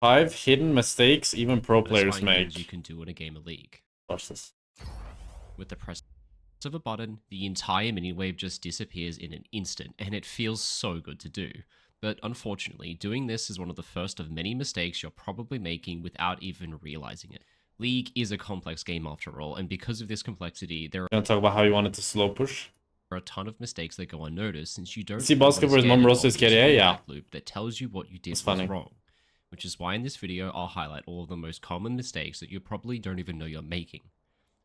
5 hidden mistakes even pro players make. You can do in a game of League. Watch this. With the press of a button, the entire mini wave just disappears in an instant, and it feels so good to do. But unfortunately, doing this is one of the first of many mistakes you're probably making without even realizing it. League is a complex game after all, and because of this complexity, there You want to talk about how you wanted to slow push? are a ton of mistakes that go unnoticed since you don't See basketball's mom roasted KDA, yeah. Loop that tells you what you did was wrong. Which is why in this video I'll highlight all of the most common mistakes that you probably don't even know you're making.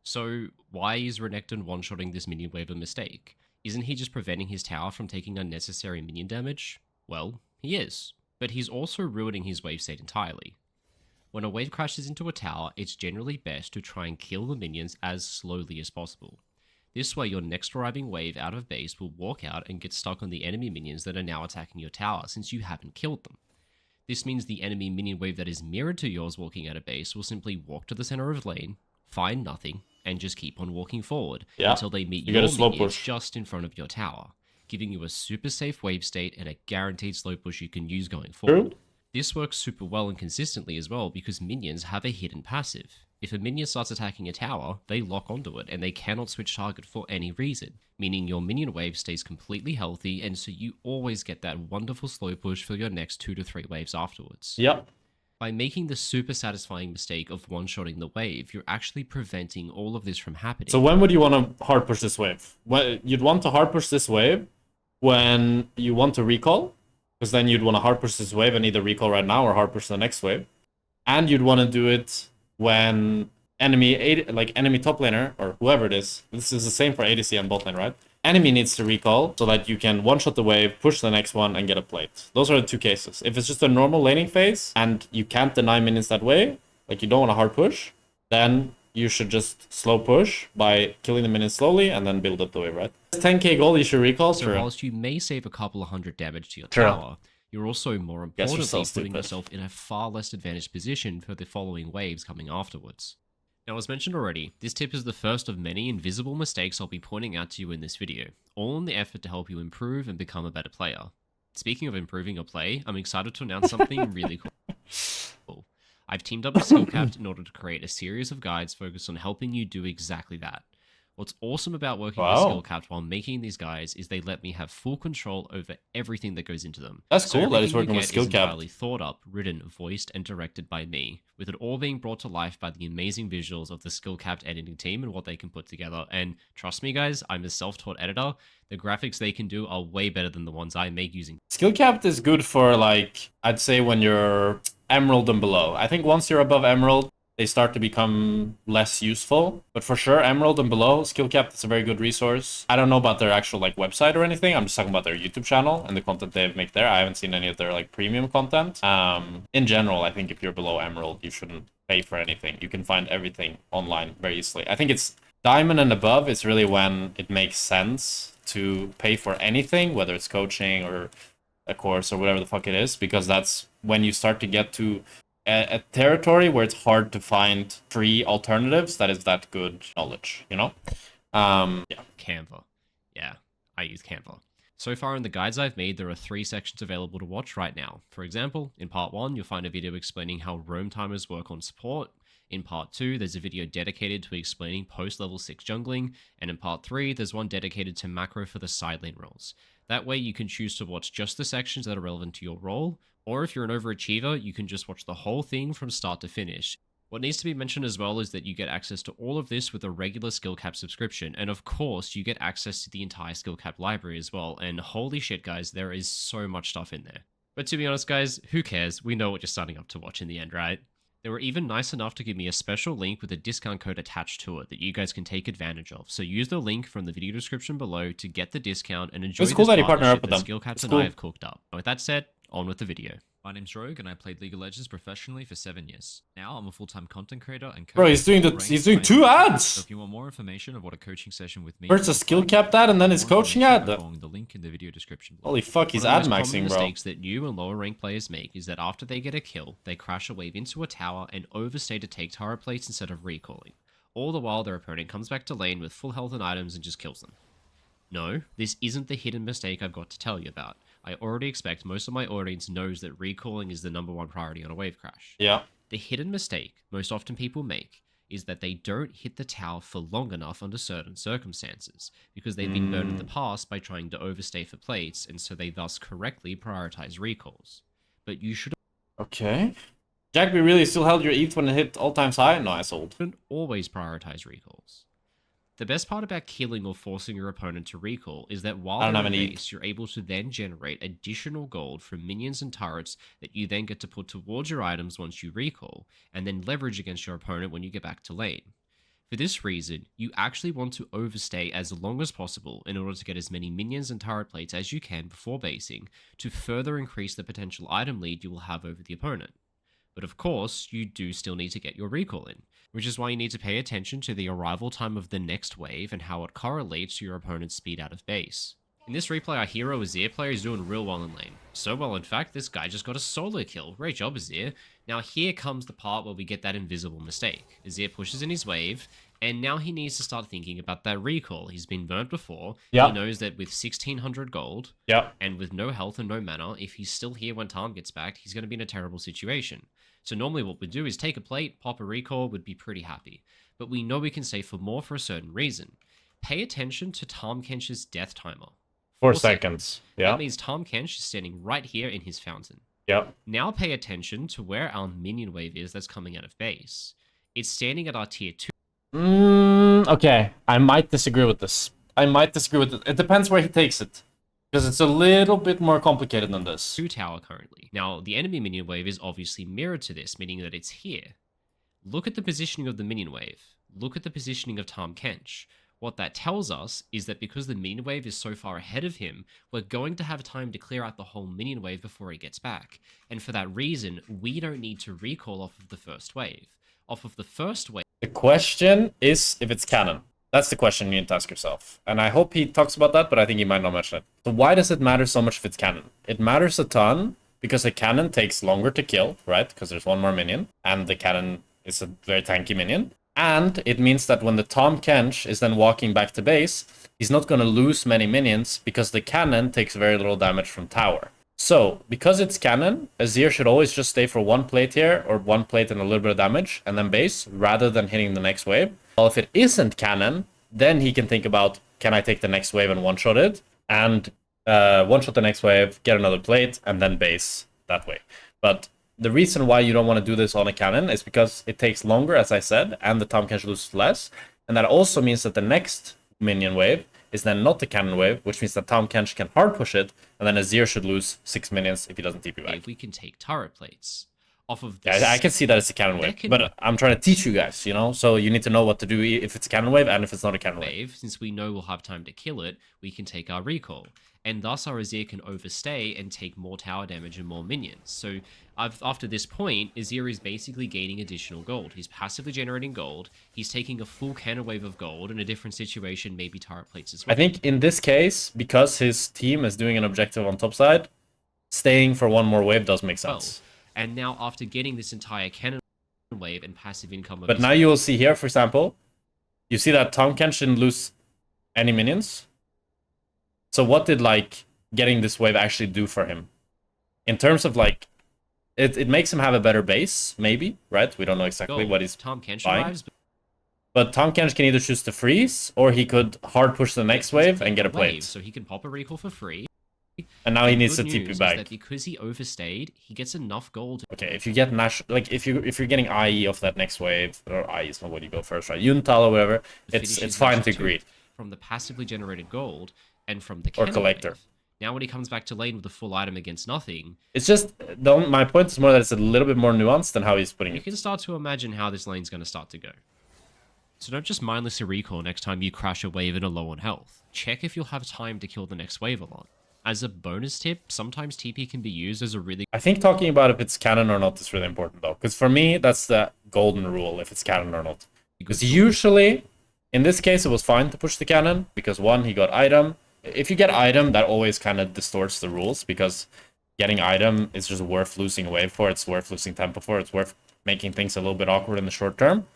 So why is Renekton one-shotting this minion wave a mistake? Isn't he just preventing his tower from taking unnecessary minion damage? Well, he is, but he's also ruining his wave state entirely. When a wave crashes into a tower, it's generally best to try and kill the minions as slowly as possible. This way your next arriving wave out of base will walk out and get stuck on the enemy minions that are now attacking your tower since you haven't killed them. This means the enemy minion wave that is mirrored to yours walking out of base will simply walk to the center of lane, find nothing, and just keep on walking forward until they meet your minions just in front of your tower, giving you a super safe wave state and a guaranteed slow push you can use going forward. This works super well and consistently as well because minions have a hidden passive. If a minion starts attacking a tower, they lock onto it and they cannot switch target for any reason, meaning your minion wave stays completely healthy and so you always get that wonderful slow push for your next 2 to 3 waves afterwards. Yep. By making the super satisfying mistake of one-shotting the wave, you're actually preventing all of this from happening. So when would you want to hard push this wave? Well, you'd want to hard push this wave when you want to recall, because then you'd want to hard push this wave and either recall right now or hard push the next wave. And you'd want to do it when enemy top laner or whoever it is. This is the same for ADC and bot lane, right? Enemy needs to recall so that you can one-shot the wave, push the next one, and get a plate. Those are the two cases. If it's just a normal laning phase and you can't deny minions that way, like you don't want to hard push, then you should just slow push by killing the minions slowly and then build up the wave, right? 10k gold, you should recall. So whilst you may save a couple of hundred damage to your tower, you're also more importantly putting yourself in a far less advantaged position for the following waves coming afterwards. Now, as mentioned already, this tip is the first of many invisible mistakes I'll be pointing out to you in this video, all in the effort to help you improve and become a better player. Speaking of improving your play, I'm excited to announce something really cool. I've teamed up with Skillcapped in order to create a series of guides focused on helping you do exactly that. What's awesome about working with Skillcapped while making these guides is they let me have full control over everything that goes into them. That's cool that it's working with Skillcapped. Entirely thought up, written, voiced, and directed by me, with it all being brought to life by the amazing visuals of the Skillcapped editing team and what they can put together. And trust me guys, I'm a self-taught editor. The graphics they can do are way better than the ones I make using. Skillcapped is good for, like, I'd say when you're Emerald and below. I think once you're above Emerald, they start to become less useful. But for sure, Emerald and below, Skillcapped is a very good resource. I don't know about their actual like website or anything. I'm just talking about their YouTube channel and the content they make there. I haven't seen any of their like premium content. In general, I think if you're below Emerald, you shouldn't pay for anything. You can find everything online very easily. I think it's Diamond and above is really when it makes sense to pay for anything, whether it's coaching or a course or whatever the fuck it is, because that's when you start to get to a territory where it's hard to find free alternatives that is that good knowledge, you know? Yeah. Canva. Yeah, I use Canva. So far in the guides I've made, there are 3 sections available to watch right now. For example, in part 1, you'll find a video explaining how roam timers work on support. In part 2, there's a video dedicated to explaining post-level 6 jungling. And in part 3, there's one dedicated to macro for the side lane roles. That way you can choose to watch just the sections that are relevant to your role, or if you're an overachiever, you can just watch the whole thing from start to finish. What needs to be mentioned as well is that you get access to all of this with a regular Skillcapped subscription, and of course, you get access to the entire Skillcapped library as well, and holy shit guys, there is so much stuff in there. But to be honest guys, who cares? We know what you're signing up to watch in the end, right? They were even nice enough to give me a special link with a discount code attached to it that you guys can take advantage of. So use the link from the video description below to get the discount and enjoy this partnership that Skillcapped and I have cooked up. With that said, on with the video. My name's Rogue, and I played League of Legends professionally for 7 years. Now I'm a full-time content creator and coach. Bro, he's doing 2 ads. So if you want more information of what a coaching session with me, first a Skillcapped ad and then his coaching ad. The link in the video description below. Holy fuck, he's ad maxing, bro. Mistakes that new and lower rank players make is that after they get a kill, they crash a wave into a tower and overstay to take tower plates instead of recalling. All the while their opponent comes back to lane with full health and items and just kills them. No, this isn't the hidden mistake I've got to tell you about. I already expect most of my audience knows that recalling is the #1 priority on a wave crash. Yeah. The hidden mistake most often people make is that they don't hit the tower for long enough under certain circumstances, because they've been burned in the past by trying to overstay for plates, and so they thus correctly prioritize recalls. But you shouldn't Okay. Jack, we really still held your ETH when it hit all times high? No, I sold. always prioritize recalls. The best part about killing or forcing your opponent to recall is that while they're in base, you're able to then generate additional gold from minions and turrets that you then get to put towards your items once you recall, and then leverage against your opponent when you get back to lane. For this reason, you actually want to overstay as long as possible in order to get as many minions and turret plates as you can before basing, to further increase the potential item lead you will have over the opponent. But of course, you do still need to get your recall in, which is why you need to pay attention to the arrival time of the next wave and how it correlates to your opponent's speed out of base. In this replay, our hero Azir player is doing real well in lane. So well, in fact, this guy just got a solo kill. Great job, Azir. Now here comes the part where we get that invisible mistake. Azir pushes in his wave, and now he needs to start thinking about that recall. He's been burnt before. Yep. He knows that with 1600 gold, Yep. and with no health and no mana, if he's still here when Tarm gets back, he's going to be in a terrible situation. So normally what we'd do is take a plate, pop a recall, would be pretty happy. But we know we can save for more for a certain reason. Pay attention to Tahm Kench's death timer. 4 seconds. Yeah. That means Tahm Kench is standing right here in his fountain. Yep. Now pay attention to where our minion wave is that's coming out of base. It's standing at our tier 2. Okay. I might disagree with this. It depends where he takes it. Because it's a little bit more complicated than this. 2 tower currently. Now, the enemy minion wave is obviously mirrored to this, meaning that it's here. Look at the positioning of the minion wave. Look at the positioning of Tahm Kench. What that tells us is that because the minion wave is so far ahead of him, we're going to have time to clear out the whole minion wave before he gets back. And for that reason, we don't need to recall off of the first wave. Off of the first wave... The question is if it's canon. That's the question you need to ask yourself. And I hope he talks about that, but I think he might not mention it. So why does it matter so much if it's canon? It matters a ton because a cannon takes longer to kill, right? Because there's one more minion, and the cannon is a very tanky minion. And it means that when the Tahm Kench is then walking back to base, he's not going to lose many minions because the cannon takes very little damage from tower. So, because it's cannon, Azir should always just stay for 1 plate here, or 1 plate and a little bit of damage, and then base, rather than hitting the next wave. Well, if it isn't cannon, then he can think about, can I take the next wave and one-shot it? And one-shot the next wave, get another plate, and then base that way. But the reason why you don't want to do this on a cannon is because it takes longer, as I said, and the Tahm Kench loses less. And that also means that the next minion wave is then not the cannon wave, which means that Tahm Kench can hard push it, and then Azir should lose 6 minions if he doesn't TP back. If we can take turret plates off of this... Yeah, I can see that it's a cannon wave, but I'm trying to teach you guys, you know? So you need to know what to do if it's a cannon wave and if it's not a cannon wave. Since we know we'll have time to kill it, we can take our recall. And thus our Azir can overstay and take more tower damage and more minions. So after this point, Azir is basically gaining additional gold. He's passively generating gold. He's taking a full cannon wave of gold. In a different situation, maybe turret plates as well. I think in this case, because his team is doing an objective on top side, staying for 1 more wave does make sense. And now after getting this entire cannon wave and passive income... But now you will see here, for example, you see that Tahm Kench didn't lose any minions. So what did, like, getting this wave actually do for him? In terms of, like, it makes him have a better base, maybe, right? We don't know exactly what he's Tahm Kench buying. arrives, but Tahm Kench can either choose to freeze, or he could hard push the next wave and get a plate. So he can pop a recall for free. And now he needs to TP back. That because he overstayed, he gets enough gold. Okay, if you get like if you're getting IE off that next wave, or IE is not what you go first, right? Yuntal or whatever, it's fine to greed. From the passively generated gold and from the or collector. Wave. Now when he comes back to lane with a full item against nothing, it's just my point is more that it's a little bit more nuanced than how he's putting it. You can start to imagine how this lane's going to start to go. So don't just mindlessly recall next time you crash a wave and are low on health. Check if you'll have time to kill the next wave a lot. As a bonus tip, sometimes TP can be used as a really... I think talking about if it's canon or not is really important, though. Because for me, that's the golden rule, if it's canon or not. Because usually, in this case, it was fine to push the cannon. Because, 1, he got item. If you get item, that always kind of distorts the rules. Because getting item is just worth losing a wave for. It's worth losing tempo for. It's worth making things a little bit awkward in the short term.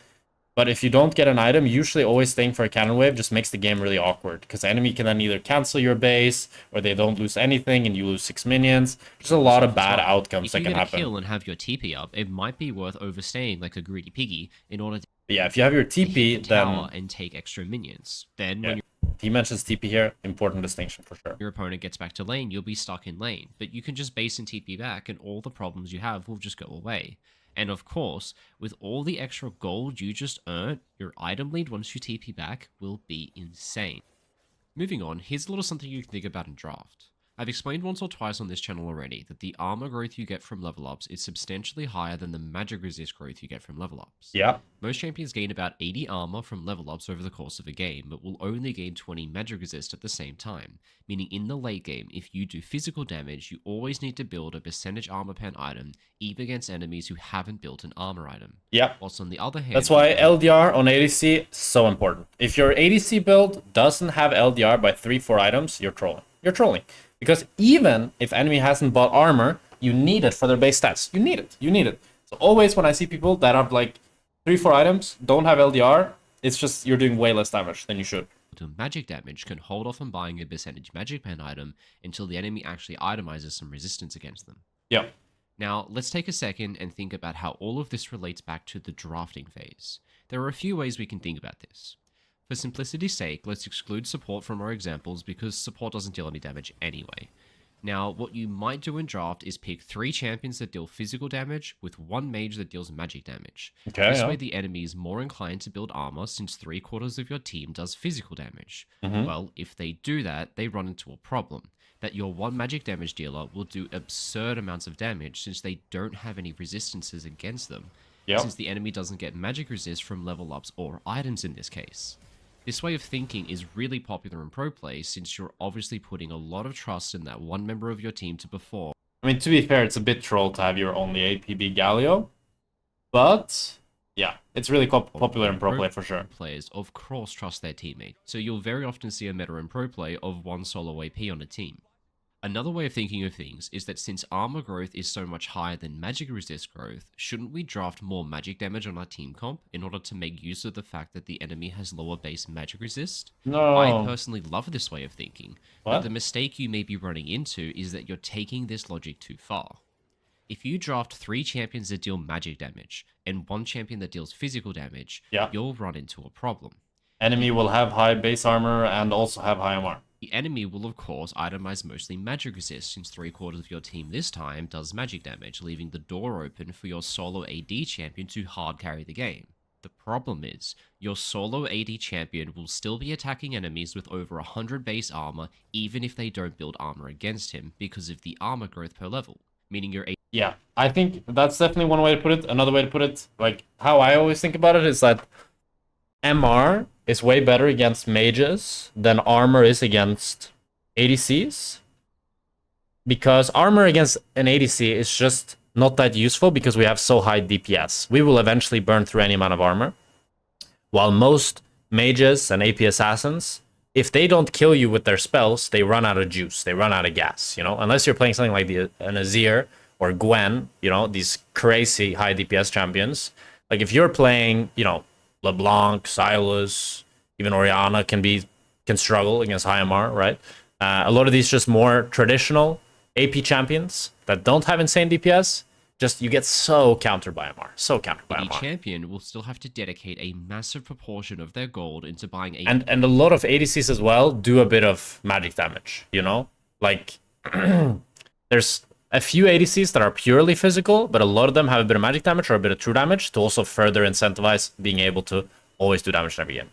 But if you don't get an item, usually always staying for a cannon wave just makes the game really awkward. Because the enemy can then either cancel your base, or they don't lose anything and you lose 6 minions. There's a lot of bad outcomes that can happen. If you get a kill and have your TP up, it might be worth overstaying like a greedy piggy in order to Yeah, if you have your TP, tower then... and take extra minions. Then Yeah. when He mentions TP here, important distinction for sure. your opponent gets back to lane, you'll be stuck in lane. But you can just base and TP back and all the problems you have will just go away. And of course, with all the extra gold you just earned, your item lead once you TP back will be insane. Moving on, here's a little something you can think about in draft. I've explained once or twice on this channel already that the armor growth you get from level ups is substantially higher than the magic resist growth you get from level ups. Yeah. Most champions gain about 80 armor from level ups over the course of a game, but will only gain 20 magic resist at the same time, meaning in the late game, if you do physical damage, you always need to build a percentage armor pen item, even against enemies who haven't built an armor item. Yeah. Whilst on the other hand... That's why LDR on ADC is so important. If your ADC build doesn't have LDR by 3-4 items, you're trolling. You're trolling. Because even if enemy hasn't bought armor, you need it for their base stats. You need it. You need it. So always when I see people that have like 3-4 items, don't have LDR, it's just you're doing way less damage than you should. To magic damage can hold off on buying a percentage magic pen item until the enemy actually itemizes some resistance against them. Yeah. Now, let's take a second and think about how all of this relates back to the drafting phase. There are a few ways we can think about this. For simplicity's sake, let's exclude support from our examples because support doesn't deal any damage anyway. Now, what you might do in draft is pick 3 champions that deal physical damage with 1 mage that deals magic damage. Okay, This yeah. way the enemy is more inclined to build armor since 3/4 of your team does physical damage. Mhm. Well, if they do that, they run into a problem. That your 1 magic damage dealer will do absurd amounts of damage since they don't have any resistances against them. Yep. Since the enemy doesn't get magic resist from level ups or items in this case. This way of thinking is really popular in pro play since you're obviously putting a lot of trust in that one member of your team to perform. I mean, to be fair, it's a bit troll to have your only APB Galio. But, yeah, it's really popular in pro play for sure. Players, of course, trust their teammate, so you'll very often see a meta in pro play of 1 solo AP on a team. Another way of thinking of things is that since armor growth is so much higher than magic resist growth, shouldn't we draft more magic damage on our team comp in order to make use of the fact that the enemy has lower base magic resist? No. I personally love this way of thinking, but What? the mistake you may be running into is that you're taking this logic too far. If you draft 3 champions that deal magic damage and 1 champion that deals physical damage, Yeah. you'll run into a problem. Enemy will have high base armor and also have high MR. The enemy will of course itemize mostly magic resist since 3/4 of your team this time does magic damage, leaving the door open for your solo AD champion to hard carry the game. The problem is, your solo AD champion will still be attacking enemies with over 100 base armor even if they don't build armor against him because of the armor growth per level, meaning your AD Yeah, I think that's definitely one way to put it. Another way to put it, like how I always think about it, is that MR is way better against mages than armor is against ADCs. Because armor against an ADC is just not that useful because we have so high DPS. We will eventually burn through any amount of armor. While most mages and AP assassins, if they don't kill you with their spells, they run out of juice. They run out of gas, you know? Unless you're playing something like an Azir or Gwen, you know, these crazy high DPS champions. Like if you're playing, you know, LeBlanc, Silas, even Orianna can struggle against high MR, right? A lot of these just more traditional AP champions that don't have insane DPS, just you get so countered by MR, so countered by MR. champion will still have to dedicate a massive proportion of their gold into buying a And a lot of ADCs as well do a bit of magic damage, you know? Like, there's a few ADCs that are purely physical, but a lot of them have a bit of magic damage or a bit of true damage to also further incentivize being able to always do damage in every game.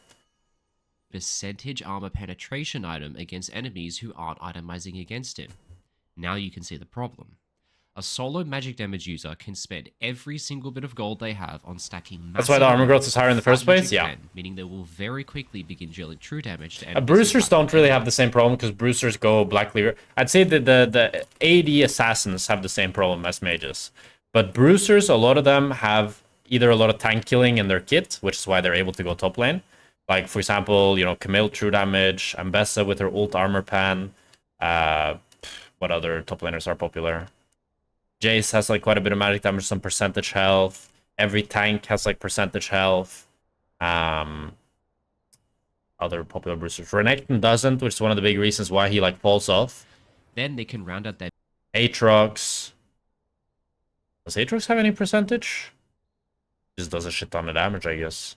percentage armor penetration item against enemies who aren't itemizing against him. Now you can see the problem. A solo magic damage user can spend every single bit of gold they have on stacking massive That's why the armor growth is higher in the first place, yeah. Meaning they will very quickly begin dealing true damage to enemies. Bruisers don't really have the same problem because Bruisers go Black Leader. I'd say that the AD assassins have the same problem as mages. But Bruisers, a lot of them have either a lot of tank killing in their kit, which is why they're able to go top lane. Like, for example, you know, Camille true damage, Ambessa with her ult armor pan. What other top laners are popular? Jace has like quite a bit of magic damage, some percentage health. Every tank has like percentage health. Other popular boosters. Renekton doesn't, which is one of the big reasons why he like falls off. Then they can round out their Aatrox. Does Aatrox have any percentage? Just does a shit ton of damage, I guess.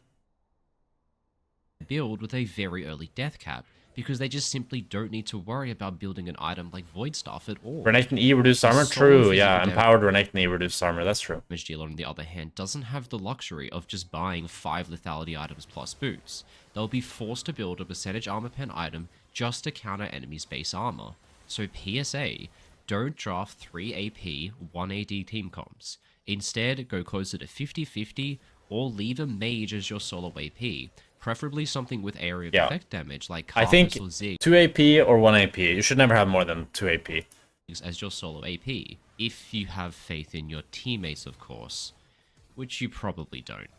build with a very early death cap, because they just simply don't need to worry about building an item like Void Staff at all. Renekton E reduced armor? Solid True, physical yeah. damage. Empowered Renekton E reduced armor, that's true. Damage dealer, on the other hand, doesn't have the luxury of just buying 5 lethality items plus boots. They'll be forced to build a percentage armor pen item just to counter enemies' base armor. So PSA, don't draft 3 AP, 1 AD team comps. Instead, go closer to 50-50 or leave a mage as your solo AP. Preferably something with area of effect damage like I think Karthus or Zig 2 AP or 1 AP. You should never have more than 2 AP. as your solo AP, if you have faith in your teammates, of course, which you probably don't.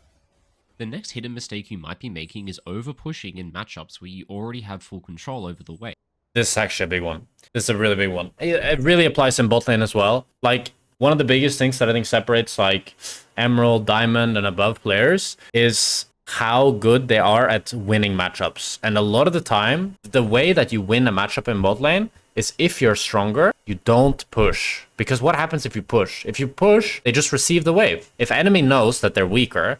The next hidden mistake you might be making is over-pushing in matchups where you already have full control over the wave. This is actually a big one. This is a really big one. It really applies in bot lane as well. Like, one of the biggest things that I think separates, like, Emerald, Diamond, and above players is how good they are at winning matchups. And a lot of the time, the way that you win a matchup in bot lane is if you're stronger, you don't push. Because what happens if you push? If you push, they just receive the wave. If enemy knows that they're weaker,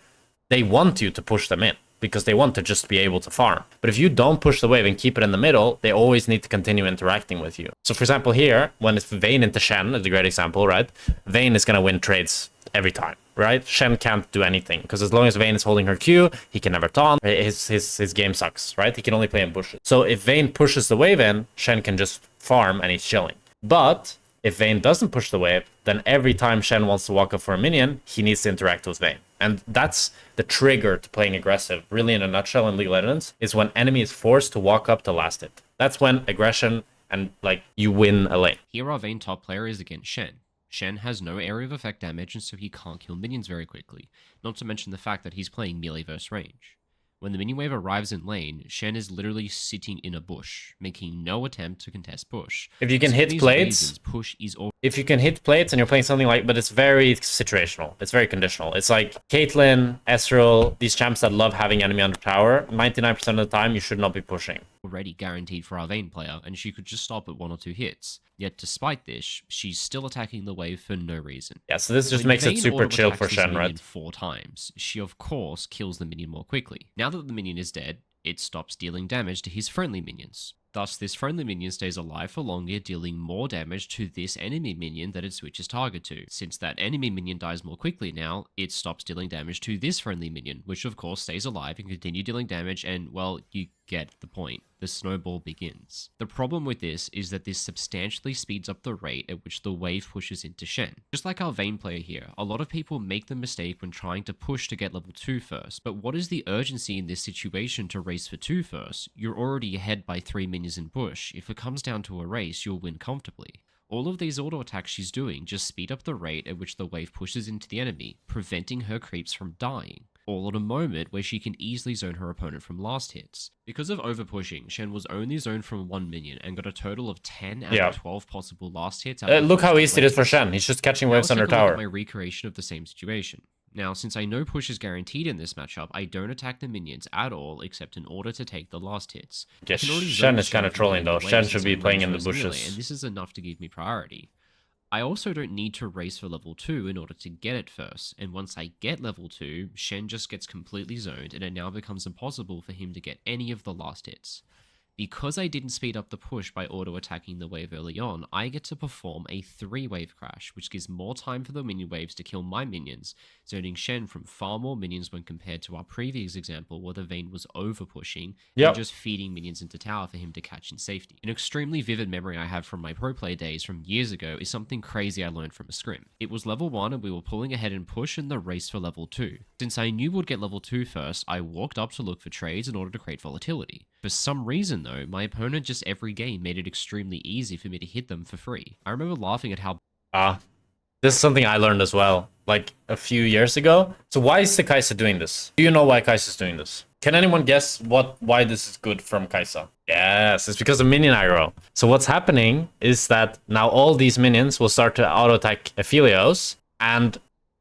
they want you to push them in because they want to just be able to farm. But if you don't push the wave and keep it in the middle, they always need to continue interacting with you. So for example here, when it's Vayne into Shen, is a great example, right? Vayne is going to win trades every time, right? Shen can't do anything because as long as Vayne is holding her Q, he can never taunt. His game sucks, right? He can only play in bushes. So if Vayne pushes the wave in, Shen can just farm and he's chilling. But if Vayne doesn't push the wave, then every time Shen wants to walk up for a minion, he needs to interact with Vayne. And that's the trigger to playing aggressive, really in a nutshell in League of Legends, is when enemy is forced to walk up to last hit. That's when aggression and, like, you win a lane. Here our Vayne top player is against Shen. Shen has no area of effect damage, and so he can't kill minions very quickly, not to mention the fact that he's playing melee versus range. When the minion wave arrives in lane, Shen is literally sitting in a bush, making no attempt to contest push. If you can So for hit these plates, reasons, push is if you can hit plates and you're playing something like, but it's very situational. It's very conditional. It's like Caitlyn, Ezreal, these champs that love having enemy under tower. 99% of the time, you should not be pushing. already guaranteed for our Vayne player, and she could just stop at 1 or 2 hits. Yet despite this, she's still attacking the wave for no reason. Yeah, so this just When makes it Vayne super chill auto-attacks for this Shen, minion right? 4 times, she of course kills the minion more quickly. Now that the minion is dead, it stops dealing damage to his friendly minions. Thus, this friendly minion stays alive for longer, dealing more damage to this enemy minion that it switches target to. Since that enemy minion dies more quickly now, it stops dealing damage to this friendly minion, which of course stays alive and continue dealing damage, and, well, you get the point. The snowball begins. The problem with this is that this substantially speeds up the rate at which the wave pushes into Shen. Just like our Vayne player here, a lot of people make the mistake when trying to push to get level 2 first, but what is the urgency in this situation to race for 2 first? You're already ahead by 3 minions in bush. If it comes down to a race, you'll win comfortably. All of these auto attacks she's doing just speed up the rate at which the wave pushes into the enemy, preventing her creeps from dying. All at a moment where she can easily zone her opponent from last hits. Because of overpushing, Shen was only zoned from 1 minion and got a total of 10 out of 12 possible last hits. Look how easy it is for Shen. He's just catching waves under Now let's take a look tower. at my recreation of the same situation. Now, since I know push is guaranteed in this matchup, I don't attack the minions at all except in order to take the last hits. Yes, I can already Shen zone is kind of from trolling playing though. the Shen waves should since be my playing in the range was melee, bushes. and this is enough to give me priority. I also don't need to race for level 2 in order to get it first, and once I get level 2, Shen just gets completely zoned and it now becomes impossible for him to get any of the last hits. Because I didn't speed up the push by auto-attacking the wave early on, I get to perform a 3-wave crash, which gives more time for the minion waves to kill my minions, zoning Shen from far more minions when compared to our previous example where the Vayne was over-pushing and just feeding minions into tower for him to catch in safety. An extremely vivid memory I have from my pro play days from years ago is something crazy I learned from a scrim. It was level 1 and we were pulling ahead in push in the race for level 2. Since I knew we'd get level 2 first, I walked up to look for trades in order to create volatility. For some reason though, my opponent just every game made it extremely easy for me to hit them for free. I remember laughing at how This is something I learned as well, like a few years ago. So why is the Kai'Sa doing this? Do you know why Kai'Sa is doing this? Can anyone guess why this is good from Kai'Sa? Yes, it's because of minion aggro. So what's happening is that now all these minions will start to auto-attack Aphelios, and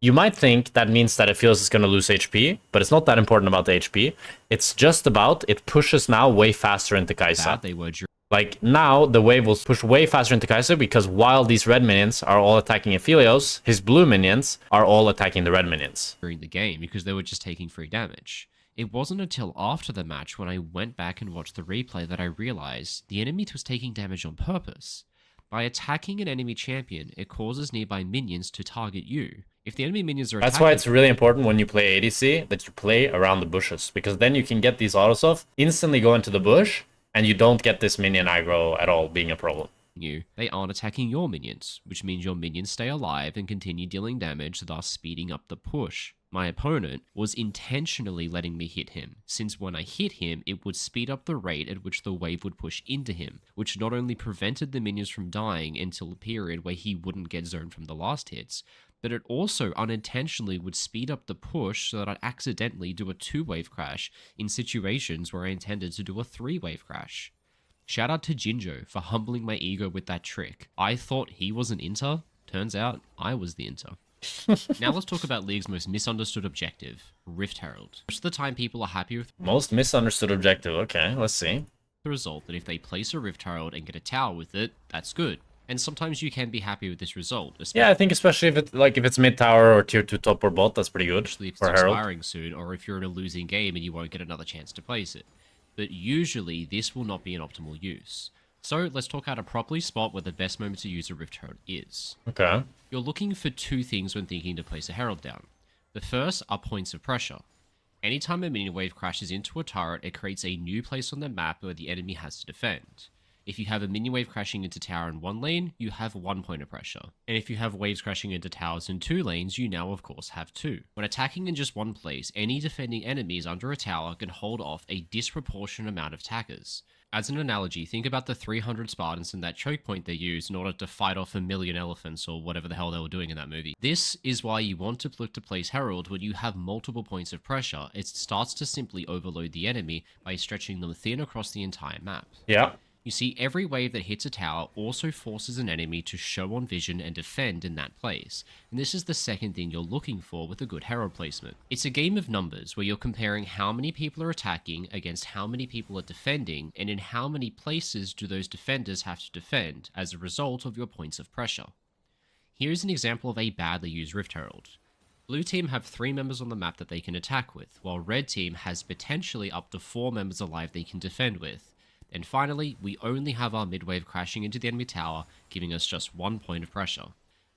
You might think that means that Aphelios is going to lose HP, but it's not that important about the HP. It's just about it pushes now way faster into Kai'Sa. Bad they were Like, now the wave will push way faster into Kai'Sa because while these red minions are all attacking Aphelios, his blue minions are all attacking the red minions. during the game because they were just taking free damage. It wasn't until after the match when I went back and watched the replay that I realized the enemy was taking damage on purpose. By attacking an enemy champion, it causes nearby minions to target you. If the enemy minions are That's why it's really important when you play ADC that you play around the bushes, because then you can get these autos off, instantly go into the bush, and you don't get this minion aggro at all being a problem. They aren't attacking your minions, which means your minions stay alive and continue dealing damage, thus speeding up the push. My opponent was intentionally letting me hit him, since when I hit him, it would speed up the rate at which the wave would push into him, which not only prevented the minions from dying until a period where he wouldn't get zoned from the last hits, but it also unintentionally would speed up the push so that I'd accidentally do a 2-wave crash in situations where I intended to do a 3-wave crash. Shout out to Jinjo for humbling my ego with that trick. I thought he was an inter, turns out I was the inter. Now let's talk about League's most misunderstood objective, Rift Herald. Most of the time people are happy with Most misunderstood objective, okay, let's see. the result that if they place a Rift Herald and get a tower with it, that's good. And sometimes you can be happy with this result, Yeah, I think especially if it's mid tower or tier 2 top or bot, that's pretty good especially if it's for Herald. expiring soon, or if you're in a losing game and you won't get another chance to place it. But usually this will not be an optimal use. So let's talk how to properly spot where the best moment to use a Rift Herald is. Okay. You're looking for two things when thinking to place a Herald down. The first are points of pressure. Anytime a minion wave crashes into a turret, it creates a new place on the map where the enemy has to defend. If you have a minion wave crashing into tower in one lane, you have 1 point of pressure. And if you have waves crashing into towers in 2 lanes, you now of course have 2. When attacking in just one place, any defending enemies under a tower can hold off a disproportionate amount of attackers. As an analogy, think about the 300 Spartans and that choke point they used in order to fight off 1,000,000 elephants or whatever the hell they were doing in that movie. This is why you want to look to place Herald when you have multiple points of pressure. It starts to simply overload the enemy by stretching them thin across the entire map. Yeah. You see, every wave that hits a tower also forces an enemy to show on vision and defend in that place, and this is the second thing you're looking for with a good Herald placement. It's a game of numbers where you're comparing how many people are attacking against how many people are defending, and in how many places do those defenders have to defend as a result of your points of pressure. Here's an example of a badly used Rift Herald. Blue team have 3 members on the map that they can attack with, while red team has potentially up to 4 members alive they can defend with. And finally, we only have our mid-wave crashing into the enemy tower, giving us just 1 point of pressure.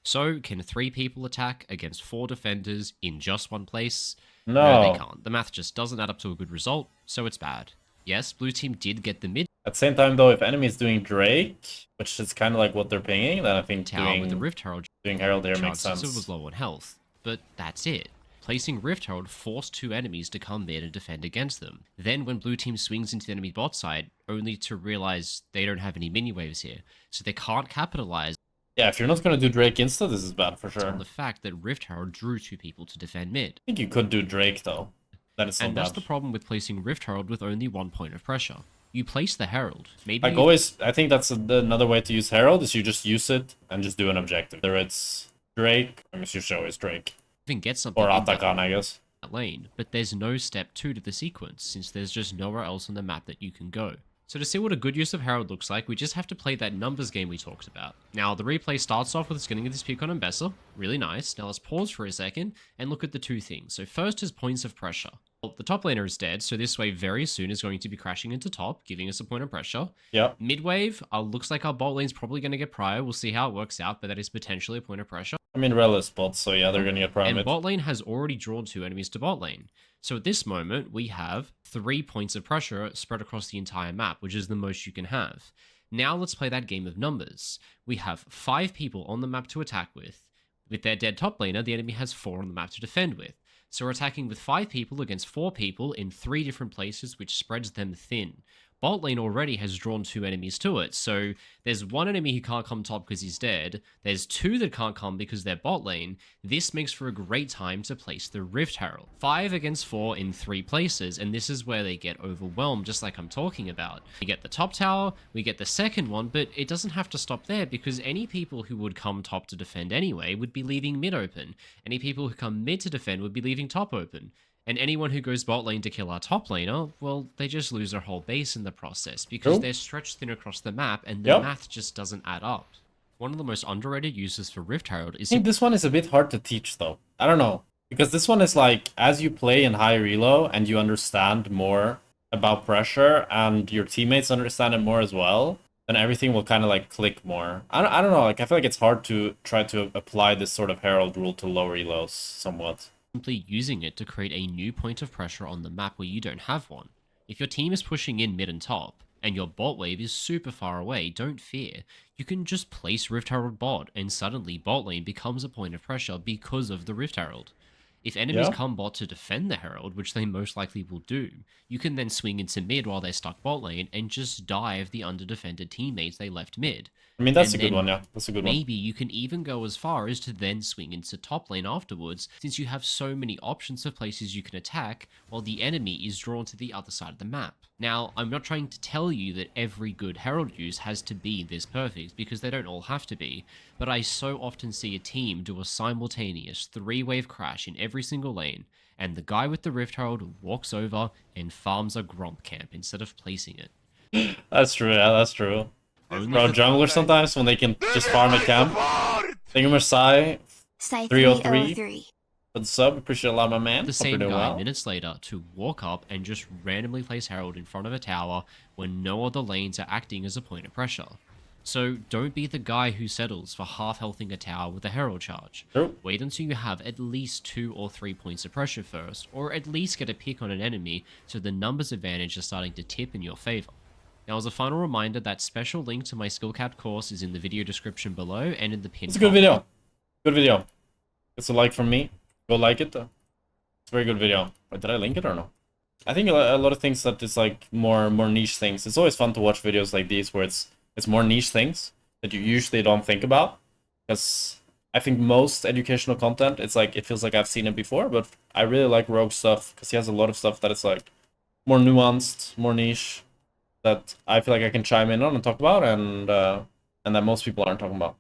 So, can 3 people attack against 4 defenders in just one place? No, they can't. The math just doesn't add up to a good result, so it's bad. Yes, blue team did get the mid At the same time, though, if enemy is doing Drake, which is kind of like what they're pinging, then I think tower with the Rift Herald doing Herald here makes chances sense. it was low on health, but that's it. Placing Rift Herald forced 2 enemies to come mid and defend against them. Then when blue team swings into the enemy bot side, only to realize they don't have any mini waves here, so they can't capitalize Yeah, if you're not going to do Drake insta, this is bad for sure. on the fact that Rift Herald drew 2 people to defend mid. I think you could do Drake, though. That is not And bad. that's the problem with placing Rift Herald with only 1 point of pressure. You place the Herald. Maybe Like always, I think that's another way to use Herald, is you just use it and just do an objective. Whether it's Drake, I mean, you should always Drake. even get something Or in that Atakan, I guess. lane, but there's no step 2 to the sequence, since there's just nowhere else on the map that you can go. So to see what a good use of Herald looks like, we just have to play that numbers game we talked about. Now, the replay starts off with us getting this pick on Mbessa. Really nice. Now let's pause for a second and look at the 2 things. So first is points of pressure. Well, the top laner is dead, so this wave very soon is going to be crashing into top, giving us a point of pressure. Yep. Mid wave, looks like our bot lane's probably going to get prior. We'll see how it works out, but that is potentially a point of pressure. I mean, Rel is spots, so yeah, they're going to get prime And mid. bot lane has already drawn 2 enemies to bot lane. So at this moment, we have 3 points of pressure spread across the entire map, which is the most you can have. Now let's play that game of numbers. We have 5 people on the map to attack with. With their dead top laner, the enemy has 4 on the map to defend with. So we're attacking with 5 people against 4 people in 3 different places, which spreads them thin. bot lane already has drawn 2 enemies to it. So there's 1 enemy who can't come top because he's dead. There's 2 that can't come because they're bot lane. This makes for a great time to place the Rift Herald. 5 against 4 in 3 places, and this is where they get overwhelmed, just like I'm talking about. We get the top tower, we get the second one, but it doesn't have to stop there because any people who would come top to defend anyway would be leaving mid open. Any people who come mid to defend would be leaving top open. And anyone who goes bot lane to kill our top laner, well, they just lose their whole base in the process because they're stretched thin across the map and the math just doesn't add up. One of the most underrated uses for Rift Herald is... I think this one is a bit hard to teach though. I don't know. Because this one is like, as you play in high relo and you understand more about pressure and your teammates understand it more as well, then everything will kind of like click more. I don't know, like I feel like it's hard to try to apply this sort of Herald rule to low relos somewhat. Simply using it to create a new point of pressure on the map where you don't have one. If your team is pushing in mid and top, and your bot wave is super far away, don't fear. You can just place Rift Herald bot, and suddenly bot lane becomes a point of pressure because of the Rift Herald. If enemies come bot to defend the Herald, which they most likely will do, you can then swing into mid while they're stuck bot lane and just dive the under-defended teammates they left mid. I mean, that's a good one, yeah. That's a good one. Maybe you can even go as far as to then swing into top lane afterwards, since you have so many options of places you can attack, while the enemy is drawn to the other side of the map. Now, I'm not trying to tell you that every good Herald use has to be this perfect, because they don't all have to be, but I so often see a team do a simultaneous 3-wave crash in every single lane, and the guy with the Rift Herald walks over and farms a Gromp camp instead of placing it. That's true, yeah, that's true. Bro, junglers sometimes, when they can just farm a camp. Thank you, Masai. 303. For the sub, appreciate a lot, my man. The same guy minutes later to walk up and just randomly place Herald in front of a tower when no other lanes are acting as a point of pressure. So don't be the guy who settles for half-healthing a tower with a Herald charge. Wait until you have at least 2 or 3 points of pressure first, or at least get a pick on an enemy so the numbers advantage is starting to tip in your favor. Now, as a final reminder, that special link to my skill capped course is in the video description below and in the pinned comment. It's a good video. Good video. It's a like from me. Go like it. It's a very good video. Wait, did I link it or no? I think a lot of things that is like more niche things. It's always fun to watch videos like these where it's more niche things that you usually don't think about. Because I think most educational content, it's like, it feels like I've seen it before, but I really like Rogue's stuff because he has a lot of stuff that is like more nuanced, more niche, that I feel like I can chime in on and talk about, and that most people aren't talking about.